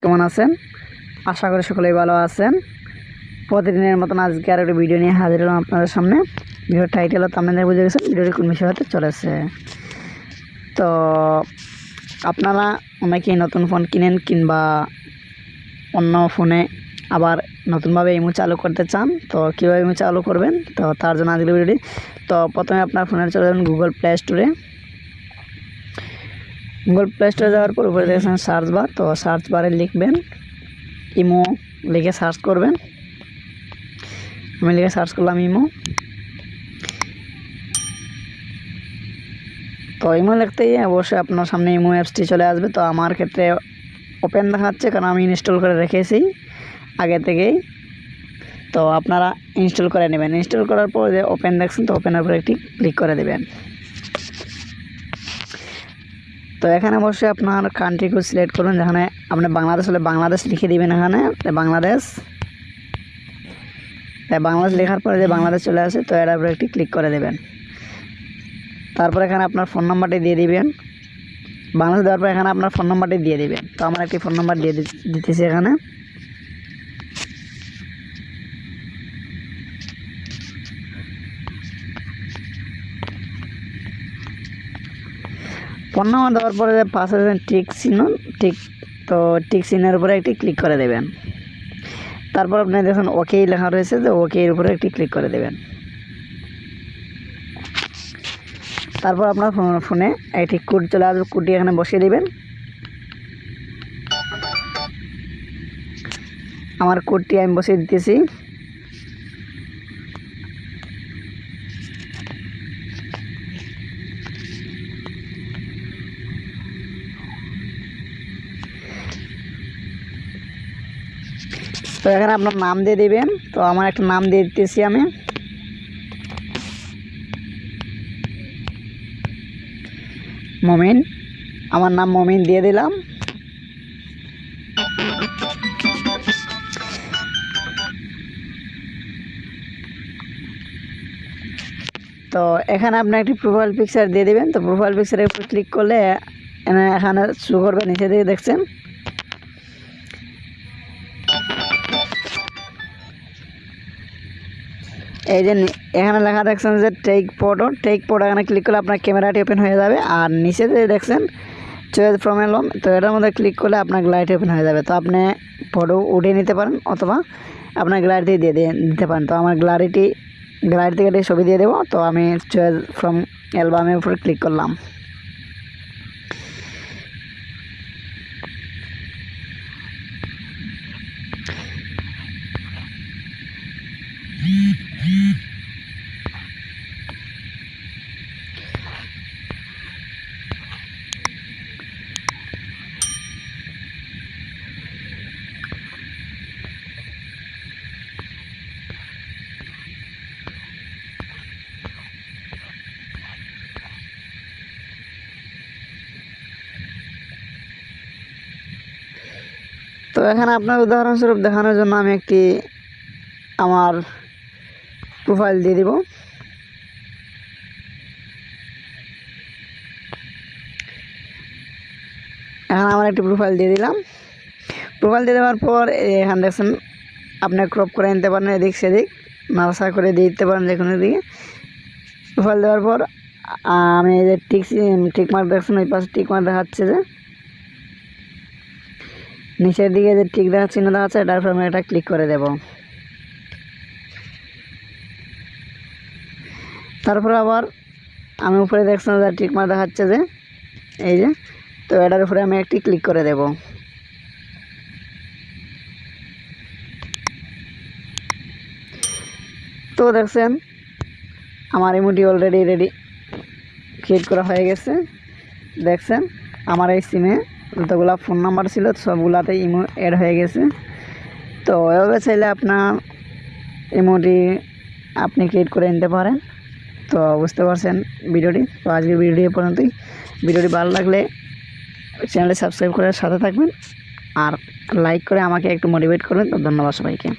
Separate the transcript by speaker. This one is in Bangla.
Speaker 1: কেমন আছেন? আশা করি সকলেই ভালো আছেন। প্রতিদিনের মতন আজকে আর একটা ভিডিও নিয়ে হাজির হলাম আপনাদের সামনে। ভিডিওর টাইটেল তো আপনাদের বুঝে গেছেন ভিডিওটি কোন বিষয় হতে চলেছে। তো আপনারা অনেকেই নতুন ফোন কিনেন কিংবা অন্য ফোনে আবার নতুনভাবে ইমো চালু করতে চান। তো কীভাবে ইমো চালু করবেন, তো তার জন্য আজকের ভিডিওটি। তো প্রথমে আপনার ফোনে চলে যাবেন গুগল প্লে স্টোরে। গুগল প্লে স্টোরে যাওয়ার পর উপরে দেখছেন সার্চ বার, তো সার্চ বারে লিখবেন ইমো, লিখে সার্চ করবেন। আমি লিখে সার্চ করলাম ইমো। তো ইমো লিখতেই অবশ্যই আপনার সামনে ইমো অ্যাপসটি চলে আসবে। তো আমার ক্ষেত্রে ওপেন দেখাচ্ছে কারণ আমি ইনস্টল করে রেখেছি আগে থেকেই। তো আপনারা ইনস্টল করে নেবেন। ইনস্টল করার পর যে ওপেন দেখছেন, তো ওপেনের উপরে একটি ক্লিক করে দেবেন। তো এখানে অবশ্যই আপনার কান্ট্রি কোড সিলেক্ট করবেন। যেখানে আপনি বাংলাদেশ হলে বাংলাদেশ লিখে দিবেন। এখানে বাংলাদেশ লেখার পরে যে বাংলাদেশ চলে আসে, তো এর উপরে একটি ক্লিক করে দেবেন। তারপর এখানে আপনার ফোন নাম্বারটি দিয়ে দিবেন। বাংলাদেশ দেওয়ার পর এখানে আপনার ফোন নাম্বারটি দিয়ে দিবেন। তো আমার একটি ফোন নাম্বার দিয়ে দিতেছি এখানে। ফোন নাম্বার দেওয়ার পরে যে পাশে টিক চিহ্ন, তো টিক চিহ্নের উপরে একটি ক্লিক করে দেবেন। তারপর আপনি দেখুন ওকে লেখা রয়েছে, যে ওকে এর উপরে একটি ক্লিক করে দেবেন। তারপর আপনার ফোনে একটি কোড চলে আসবে, কোডটি এখানে বসিয়ে দিবেন। আমার কোডটি আমি বসিয়ে দিতেছি। তো এখানে আপনার নাম দিয়ে দিবেন। তো আমার একটা নাম দিয়ে দিতেছি আমি। মমিন, আমার নাম মমিন দিয়ে দিলাম। তো এখানে আপনি একটি প্রোফাইল পিকচার দিয়ে দিবেন। তো প্রোফাইল পিকচারের উপর ক্লিক করলে এখানে শো করবে, নিচে দিকে দেখছেন। এই যে এখানে লেখা দেখছেন যে টেক ফটো, এখানে ক্লিক করলে আপনার ক্যামেরাটি ওপেন হয়ে যাবে। আর নিচে যে দেখছেন চয়েস ফ্রম অ্যালবাম, তো এটার মধ্যে ক্লিক করলে আপনার গ্যালারি ওপেন হয়ে যাবে। তো আপনি ফটো উঠিয়ে নিতে পারেন অথবা আপনার গ্যালারিতে দিয়ে দিতে পারেন। তো আমার গ্যালারি থেকে একটি ছবি দিয়ে দেবো। তো আমি চয়েস ফ্রম অ্যালবামের উপরে ক্লিক করলাম। তো এখানে আপনার উদাহরণস্বরূপ দেখানোর জন্য আমি একটি আমার প্রোফাইল দিয়ে দিব। এখানে আমার একটি প্রোফাইল দিয়ে দিলাম। প্রোফাইল দিয়ে দেওয়ার পর এখানে দেখছেন আপনি ক্রপ করে নিতে পারেন, এদিক সেদিক নাড়াচাড়া করে দিয়ে দিতে পারেন যে কোনো দিকে। প্রোফাইল দেওয়ার পর আমি এই যে টিক মার্ক দেখছেন, ওই পাশে টিক মার্ক দেখাচ্ছে, যে নিচের দিকে যে টিক দেখা চিহ্ন দেখাচ্ছে, এটার উপর আমি এটা ক্লিক করে দেব। তারপর আবার আমি উপরে দেখছেন যে টিক মার্ক দেখাচ্ছে, যে এই যে, তো এটার উপরে আমি একটি ক্লিক করে দেব। তো দেখছেন আমার ইমোটি অলরেডি রেডি ক্রিয়েট করা হয়ে গেছে। দেখছেন আমার এই সিমে যতগুলা ফোন নাম্বার ছিল সবগুলাতে ইমো অ্যাড হয়ে গেছে। তো এভাবে চাইলে আপনার ইমোটি আপনি ক্রিয়েট করে নিতে পারেন। তো বুঝতে পারছেন ভিডিওটি। তো আজকের ভিডিওটি এ পর্যন্তই। ভিডিওটি ভালো লাগলে চ্যানেলে সাবস্ক্রাইব করে সাথে থাকবেন আর লাইক করে আমাকে একটু মোটিভেট করবেন। তো ধন্যবাদ সবাইকে।